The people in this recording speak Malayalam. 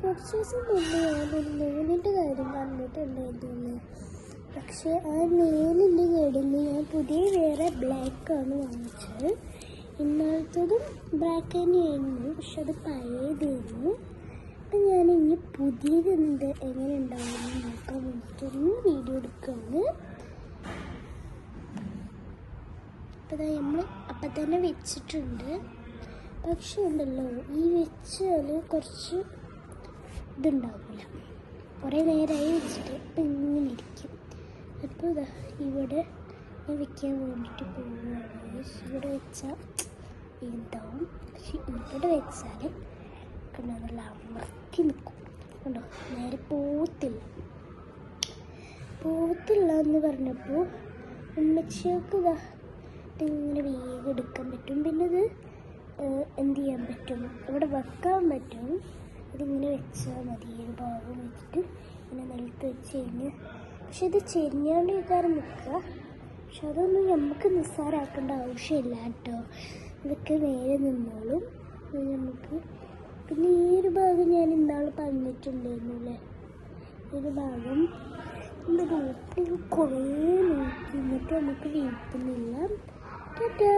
കുറച്ച് ദിവസം മുന്നേ ഞാനൊരു നൂലിൻ്റെ കാര്യം പറഞ്ഞിട്ടുണ്ടായിരുന്നു. പക്ഷേ ആ നൂലിൻ്റെ കടന്ന് ഞാൻ പുതിയ വേറെ ബ്ലാക്കാണ് വാങ്ങിച്ചത്. ഇന്നലത്തതും ബ്ലാക്ക് തന്നെയായിരുന്നു, പക്ഷെ അത് പഴയതായിരുന്നു. അപ്പം ഞാൻ ഇനി പുതിയത് എങ്ങനെ ഉണ്ടാവുമെന്ന് നോക്കാൻ വേണ്ടിയിട്ടൊന്ന് വീഡിയോ എടുക്കുകയാണ്. അപ്പോൾ നമ്മൾ അപ്പം തന്നെ വെച്ചിട്ടുണ്ട്. പക്ഷെ ഉണ്ടല്ലോ, ഈ വെച്ചാൽ കുറച്ച് ഇതുണ്ടാവില്ല. കുറേ നേരമായി വെച്ചിട്ട് അപ്പം ഇങ്ങനെ ഇരിക്കും. അപ്പോൾ ഇതാ ഇവിടെ ഞാൻ വെക്കാൻ വേണ്ടിയിട്ട് പോവുകയാണ്. ഇവിടെ വെച്ചാൽ ഇതാവും, പക്ഷെ ഇവിടെ വെച്ചാൽ നല്ല അമർത്തി നിൽക്കും. കണ്ടോ, നേരെ പോത്തില്ല എന്ന് പറഞ്ഞപ്പോൾ ഉമ്മച്ചിയൊക്കെ ഇതാ ഇതിങ്ങനെ വേഗം എടുക്കാൻ പറ്റും. പിന്നെ ഇത് എന്ത് ചെയ്യാൻ പറ്റും, ഇവിടെ വെക്കാൻ പറ്റും. ഇതിങ്ങനെ വെച്ചാൽ മതി. ഒരു ഭാഗം വെച്ചിട്ട് ഇങ്ങനെ നിലത്ത് വെച്ച് കഴിഞ്ഞ്, പക്ഷെ ഇത് ചെരിഞ്ഞാണ്ട് കാരണം നിൽക്കുക. പക്ഷെ അതൊന്നും നമുക്ക് നിസ്സാരമാക്കേണ്ട ആവശ്യമില്ല കേട്ടോ. ഇതൊക്കെ നേരെ നിന്നോളും നമുക്ക്. പിന്നെ ഈ ഒരു ഭാഗം ഞാൻ ഇന്നാൾ പറഞ്ഞിട്ടുണ്ടായിരുന്നു അല്ലേ, ഈ ഒരു ഭാഗം എൻ്റെ വീട്ടിൽ കുറേ നോക്കി, എന്നിട്ട് നമുക്ക് വീട്ടുന്നില്ല. ടാറ്റാ.